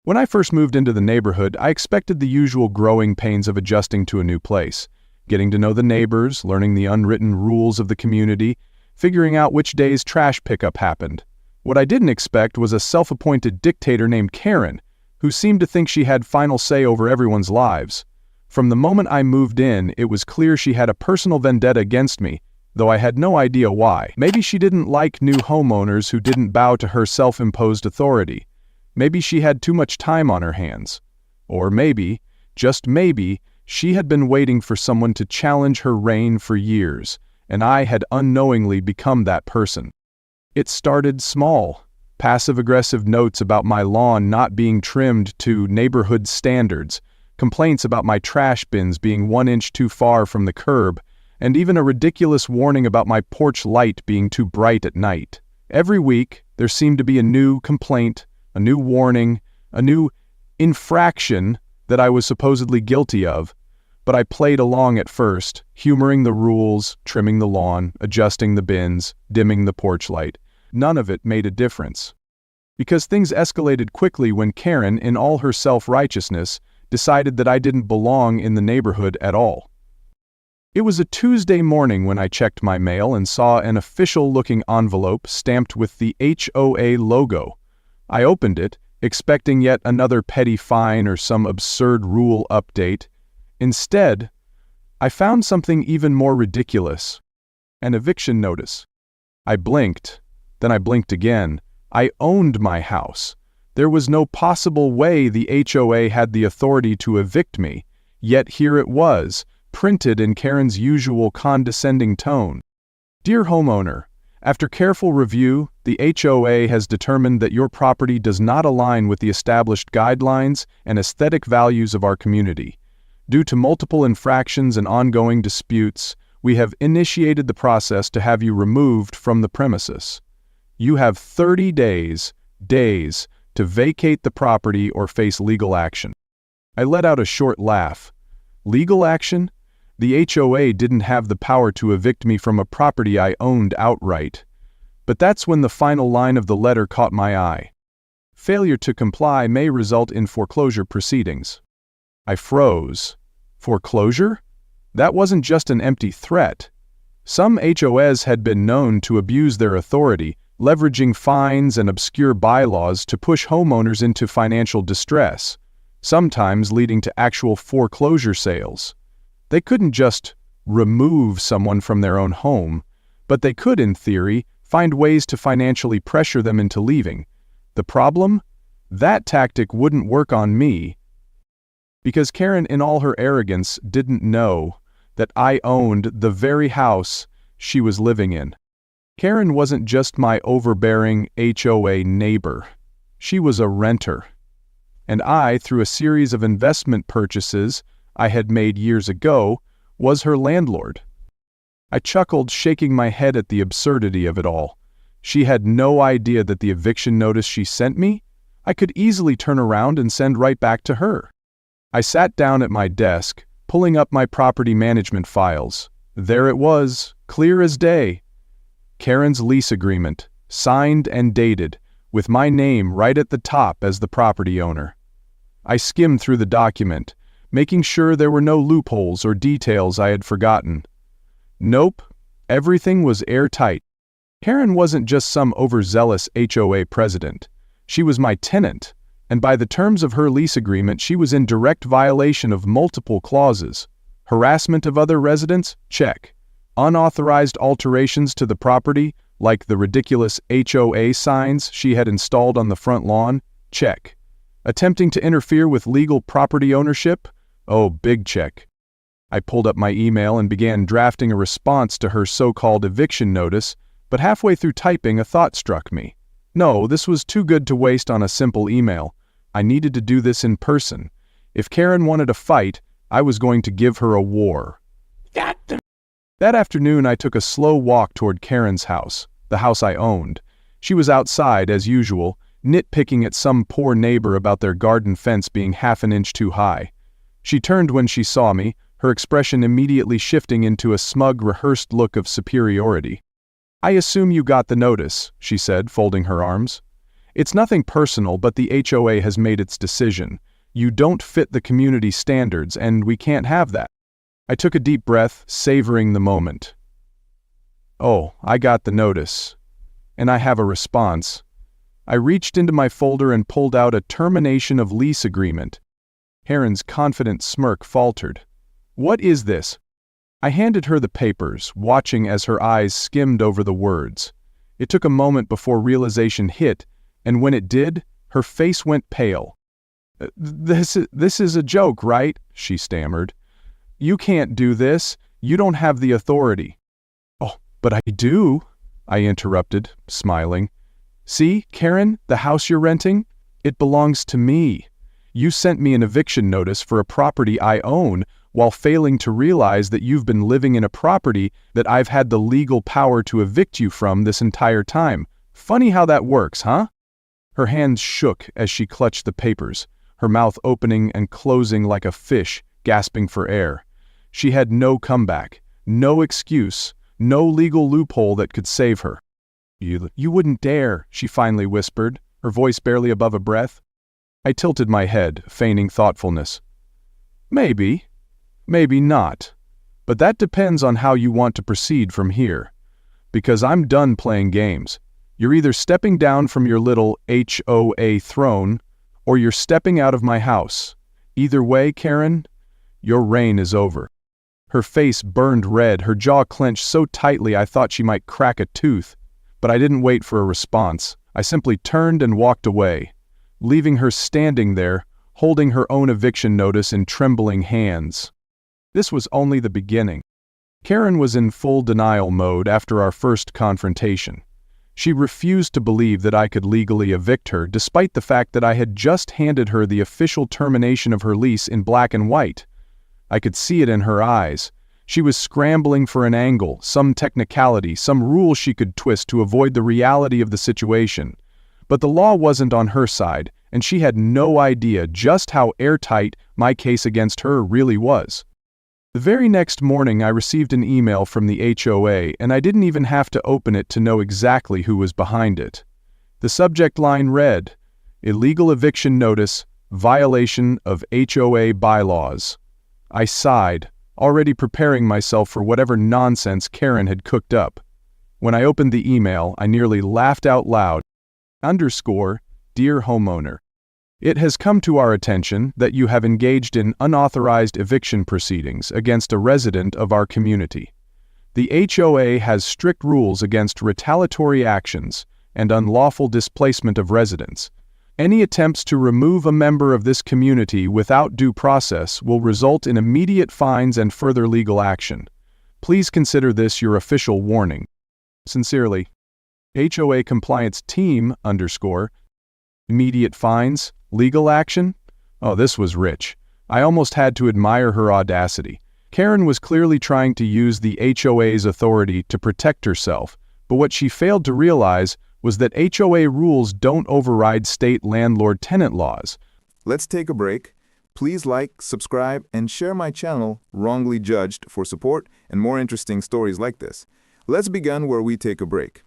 When I first moved into the neighborhood, I expected the usual growing pains of adjusting to a new place, getting to know the neighbors, learning the unwritten rules of the community, figuring out which days trash pickup happened. What I didn't expect was a self-appointed dictator named Karen, who seemed to think she had final say over everyone's lives. From the moment I moved in, it was clear she had a personal vendetta against me, though I had no idea why. Maybe she didn't like new homeowners who didn't bow to her self-imposed authority. Maybe she had too much time on her hands. Or maybe, just maybe, she had been waiting for someone to challenge her reign for years, and I had unknowingly become that person. It started small. Passive-aggressive notes about my lawn not being trimmed to neighborhood standards, complaints about my trash bins being 1 inch too far from the curb, and even a ridiculous warning about my porch light being too bright at night. Every week, there seemed to be a new complaint, a new warning, a new infraction that I was supposedly guilty of, but I played along at first, humoring the rules, trimming the lawn, adjusting the bins, dimming the porch light. None of it made a difference. Because things escalated quickly when Karen, in all her self-righteousness, decided that I didn't belong in the neighborhood at all. It was a Tuesday morning when I checked my mail and saw an official-looking envelope stamped with the HOA logo. I opened it, expecting yet another petty fine or some absurd rule update. Instead, I found something even more ridiculous. An eviction notice. I blinked, then I blinked again. I owned my house. There was no possible way the HOA had the authority to evict me, yet here it was, printed in Karen's usual condescending tone. Dear homeowner, after careful review, the HOA has determined that your property does not align with the established guidelines and aesthetic values of our community. Due to multiple infractions and ongoing disputes, we have initiated the process to have you removed from the premises. You have 30 days to vacate the property or face legal action. I let out a short laugh. Legal action? The HOA didn't have the power to evict me from a property I owned outright. But that's when the final line of the letter caught my eye. Failure to comply may result in foreclosure proceedings. I froze. Foreclosure? That wasn't just an empty threat. Some HOAs had been known to abuse their authority, leveraging fines and obscure bylaws to push homeowners into financial distress, sometimes leading to actual foreclosure sales. They couldn't just remove someone from their own home, but they could, in theory, find ways to financially pressure them into leaving. The problem? That tactic wouldn't work on me, because Karen, in all her arrogance, didn't know that I owned the very house she was living in. Karen wasn't just my overbearing HOA neighbor. She was a renter. And I, through a series of investment purchases I had made years ago, was her landlord. I chuckled, shaking my head at the absurdity of it all. She had no idea that the eviction notice she sent me, I could easily turn around and send right back to her. I sat down at my desk, pulling up my property management files. There it was, clear as day. Karen's lease agreement, signed and dated, with my name right at the top as the property owner. I skimmed through the document, making sure there were no loopholes or details I had forgotten. Nope, everything was airtight. Karen wasn't just some overzealous HOA president. She was my tenant, and by the terms of her lease agreement, she was in direct violation of multiple clauses. Harassment of other residents? Check. Unauthorized alterations to the property, like the ridiculous HOA signs she had installed on the front lawn? Check. Attempting to interfere with legal property ownership? Oh, big check. I pulled up my email and began drafting a response to her so-called eviction notice, but halfway through typing, a thought struck me. No, this was too good to waste on a simple email. I needed to do this in person. If Karen wanted a fight, I was going to give her a war. That afternoon, I took a slow walk toward Karen's house, the house I owned. She was outside, as usual, nitpicking at some poor neighbor about their garden fence being half an inch too high. She turned when she saw me, her expression immediately shifting into a smug, rehearsed look of superiority. "I assume you got the notice," she said, folding her arms. It's nothing personal, but the HOA has made its decision. You don't fit the community standards, and we can't have that. I took a deep breath, savoring the moment. Oh, I got the notice. And I have a response. I reached into my folder and pulled out a termination of lease agreement. Karen's confident smirk faltered. What is this? I handed her the papers, watching as her eyes skimmed over the words. It took a moment before realization hit, and when it did, her face went pale. This is a joke, right? She stammered. You can't do this. You don't have the authority. Oh, but I do, I interrupted, smiling. See, Karen, the house you're renting? It belongs to me. You sent me an eviction notice for a property I own while failing to realize that you've been living in a property that I've had the legal power to evict you from this entire time. Funny how that works, huh? Her hands shook as she clutched the papers, her mouth opening and closing like a fish, gasping for air. She had no comeback, no excuse, no legal loophole that could save her. You wouldn't dare, she finally whispered, her voice barely above a breath. I tilted my head, feigning thoughtfulness. Maybe not. But that depends on how you want to proceed from here. Because I'm done playing games. You're either stepping down from your little HOA throne, or you're stepping out of my house. Either way, Karen, your reign is over. Her face burned red, her jaw clenched so tightly I thought she might crack a tooth. But I didn't wait for a response. I simply turned and walked away, leaving her standing there, holding her own eviction notice in trembling hands. This was only the beginning. Karen was in full denial mode after our first confrontation. She refused to believe that I could legally evict her, despite the fact that I had just handed her the official termination of her lease in black and white. I could see it in her eyes. She was scrambling for an angle, some technicality, some rule she could twist to avoid the reality of the situation. But the law wasn't on her side, and she had no idea just how airtight my case against her really was. The very next morning I received an email from the HOA, and I didn't even have to open it to know exactly who was behind it. The subject line read, "Illegal eviction notice, violation of HOA bylaws." I sighed, already preparing myself for whatever nonsense Karen had cooked up. When I opened the email, I nearly laughed out loud. Dear homeowner, it has come to our attention that you have engaged in unauthorized eviction proceedings against a resident of our community. The HOA has strict rules against retaliatory actions and unlawful displacement of residents. Any attempts to remove a member of this community without due process will result in immediate fines and further legal action. Please consider this your official warning. Sincerely, HOA Compliance Team Immediate fines, legal action? Oh, this was rich. I almost had to admire her audacity. Karen was clearly trying to use the HOA's authority to protect herself, but what she failed to realize was that HOA rules don't override state landlord-tenant laws. Let's take a break. Please like, subscribe, and share my channel, Wrongly Judged, for support and more interesting stories like this. Let's begin where we take a break.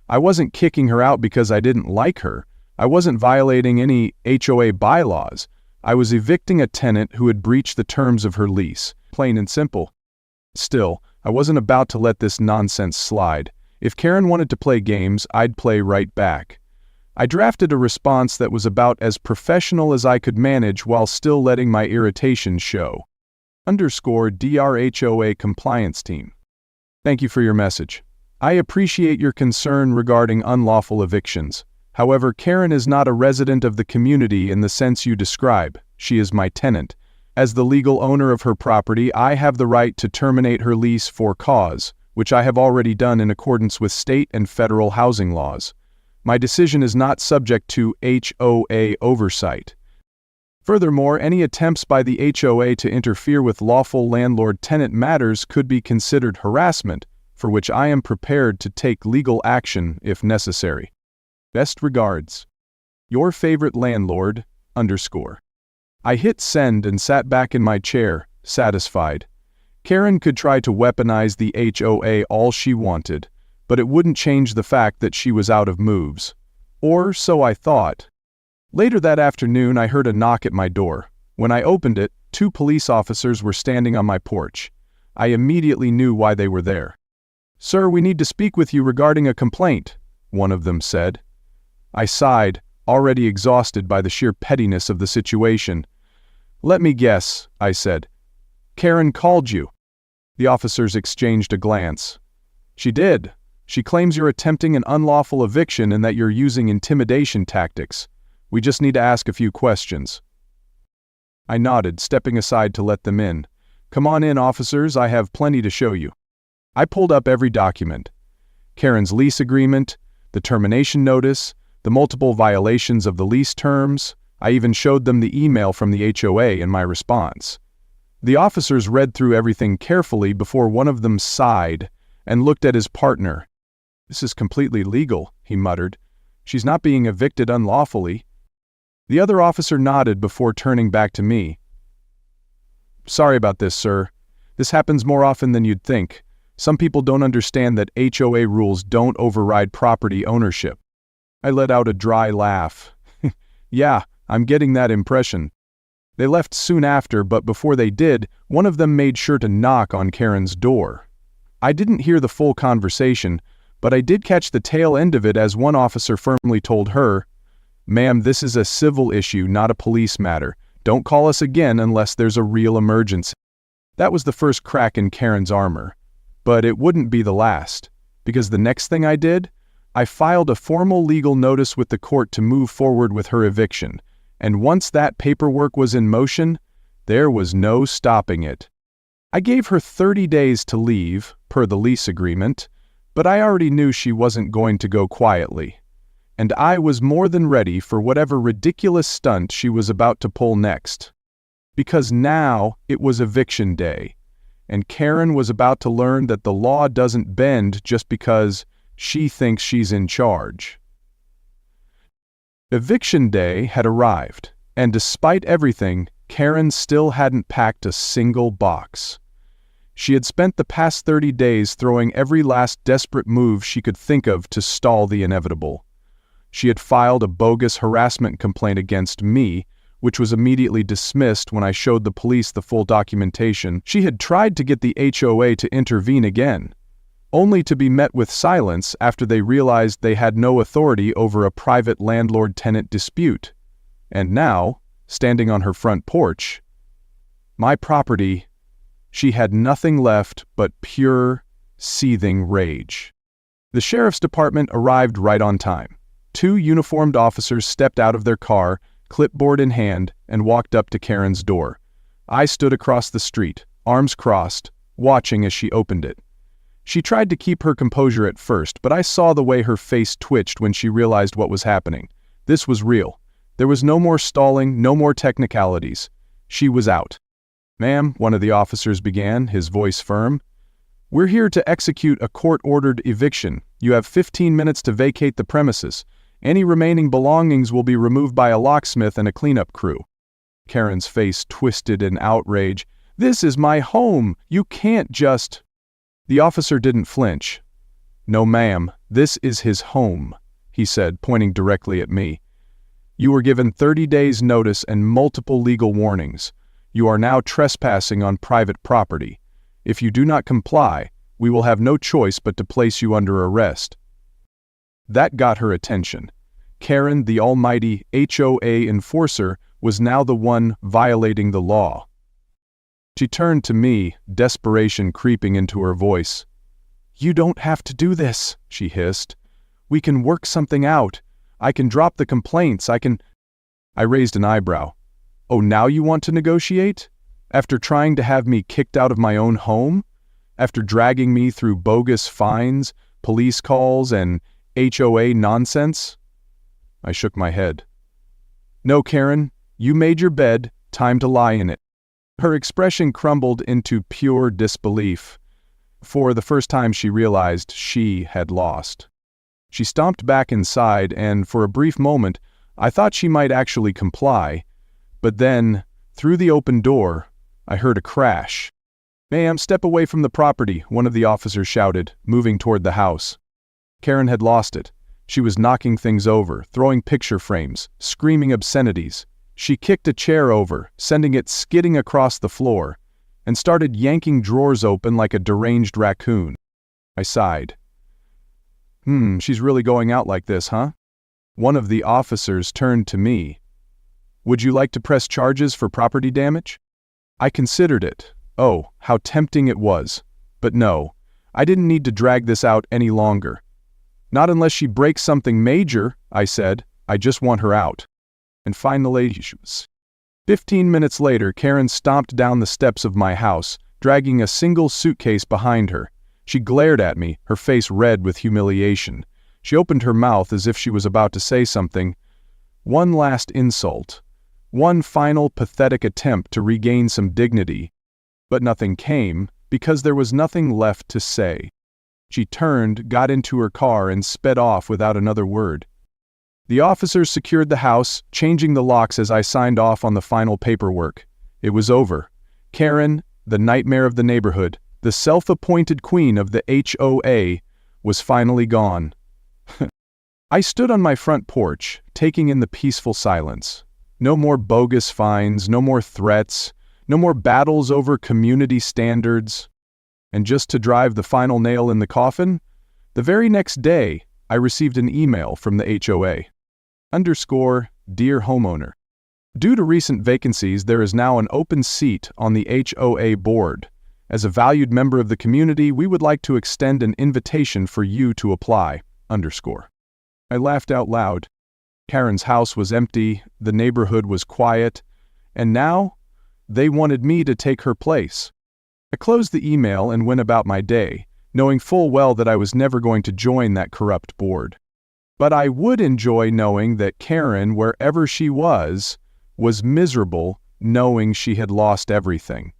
I wasn't kicking her out because I didn't like her. I wasn't violating any HOA bylaws. I was evicting a tenant who had breached the terms of her lease, plain and simple. Still, I wasn't about to let this nonsense slide. If Karen wanted to play games, I'd play right back. I drafted a response that was about as professional as I could manage while still letting my irritation show. Dear HOA Compliance Team. Thank you for your message. I appreciate your concern regarding unlawful evictions. However, Karen is not a resident of the community in the sense you describe. She is my tenant. As the legal owner of her property, I have the right to terminate her lease for cause, which I have already done in accordance with state and federal housing laws. My decision is not subject to HOA oversight. Furthermore, any attempts by the HOA to interfere with lawful landlord-tenant matters could be considered harassment, for which I am prepared to take legal action if necessary. Best regards. Your favorite landlord, I hit send and sat back in my chair, satisfied. Karen could try to weaponize the HOA all she wanted, but it wouldn't change the fact that she was out of moves. Or so I thought. Later that afternoon, I heard a knock at my door. When I opened it, 2 police officers were standing on my porch. I immediately knew why they were there. "Sir, we need to speak with you regarding a complaint," one of them said. I sighed, already exhausted by the sheer pettiness of the situation. "Let me guess," I said. "Karen called you." The officers exchanged a glance. "She did. She claims you're attempting an unlawful eviction and that you're using intimidation tactics. We just need to ask a few questions." I nodded, stepping aside to let them in. "Come on in, officers, I have plenty to show you." I pulled up every document. Karen's lease agreement, the termination notice, the multiple violations of the lease terms. I even showed them the email from the HOA and my response. The officers read through everything carefully before one of them sighed and looked at his partner. "This is completely legal," he muttered. "She's not being evicted unlawfully." The other officer nodded before turning back to me. "Sorry about this, sir. This happens more often than you'd think. Some people don't understand that HOA rules don't override property ownership." I let out a dry laugh. "Yeah, I'm getting that impression." They left soon after, but before they did, one of them made sure to knock on Karen's door. I didn't hear the full conversation, but I did catch the tail end of it as one officer firmly told her, "Ma'am, this is a civil issue, not a police matter. Don't call us again unless there's a real emergency." That was the first crack in Karen's armor. But it wouldn't be the last, because the next thing I did, I filed a formal legal notice with the court to move forward with her eviction, and once that paperwork was in motion, there was no stopping it. I gave her 30 days to leave, per the lease agreement, but I already knew she wasn't going to go quietly. And I was more than ready for whatever ridiculous stunt she was about to pull next. Because now it was eviction day, and Karen was about to learn that the law doesn't bend just because she thinks she's in charge. Eviction day had arrived, and despite everything, Karen still hadn't packed a single box. She had spent the past 30 days throwing every last desperate move she could think of to stall the inevitable. She had filed a bogus harassment complaint against me, which was immediately dismissed when I showed the police the full documentation. She had tried to get the HOA to intervene again, only to be met with silence after they realized they had no authority over a private landlord-tenant dispute. And now, standing on her front porch, my property, she had nothing left but pure, seething rage. The sheriff's department arrived right on time. 2 uniformed officers stepped out of their car, clipboard in hand, and walked up to Karen's door. I stood across the street, arms crossed, watching as she opened it. She tried to keep her composure at first, but I saw the way her face twitched when she realized what was happening. This was real. There was no more stalling, no more technicalities. She was out. "Ma'am," one of the officers began, his voice firm, "we're here to execute a court-ordered eviction. You have 15 minutes to vacate the premises. Any remaining belongings will be removed by a locksmith and a cleanup crew." Karen's face twisted in outrage. "This is my home! You can't just—" The officer didn't flinch. "No, ma'am, this is his home," he said, pointing directly at me. "You were given 30 days' notice and multiple legal warnings. You are now trespassing on private property. If you do not comply, we will have no choice but to place you under arrest." That got her attention. Karen, the almighty HOA enforcer, was now the one violating the law. She turned to me, desperation creeping into her voice. "You don't have to do this," she hissed. "We can work something out. I can drop the complaints, I raised an eyebrow. "Oh, now you want to negotiate? After trying to have me kicked out of my own home? After dragging me through bogus fines, police calls, and HOA nonsense?" I shook my head. "No, Karen, you made your bed, time to lie in it." Her expression crumbled into pure disbelief. For the first time she realized she had lost. She stomped back inside, and for a brief moment, I thought she might actually comply. But then, through the open door, I heard a crash. "Ma'am, step away from the property," one of the officers shouted, moving toward the house. Karen had lost it. She was knocking things over, throwing picture frames, screaming obscenities. She kicked a chair over, sending it skidding across the floor, and started yanking drawers open like a deranged raccoon. I sighed. She's really going out like this, huh? One of the officers turned to me. Would you like to press charges for property damage? I considered it. Oh, how tempting it was. But no, I didn't need to drag this out any longer. Not unless she breaks something major, I said. I just want her out. And finally, 15 minutes later, Karen stomped down the steps of my house, dragging a single suitcase behind her. She glared at me, her face red with humiliation. She opened her mouth as if she was about to say something. One last insult. One final pathetic attempt to regain some dignity. But nothing came, because there was nothing left to say. She turned, got into her car, and sped off without another word. The officers secured the house, changing the locks as I signed off on the final paperwork. It was over. Karen, the nightmare of the neighborhood, the self-appointed queen of the HOA, was finally gone. I stood on my front porch, taking in the peaceful silence. No more bogus fines, no more threats, no more battles over community standards. And just to drive the final nail in the coffin, the very next day, I received an email from the HOA. Dear Homeowner. Due to recent vacancies, there is now an open seat on the HOA board. As a valued member of the community, we would like to extend an invitation for you to apply. I laughed out loud. Karen's house was empty, the neighborhood was quiet, and now they wanted me to take her place. I closed the email and went about my day, knowing full well that I was never going to join that corrupt board. But I would enjoy knowing that Karen, wherever she was miserable, knowing she had lost everything.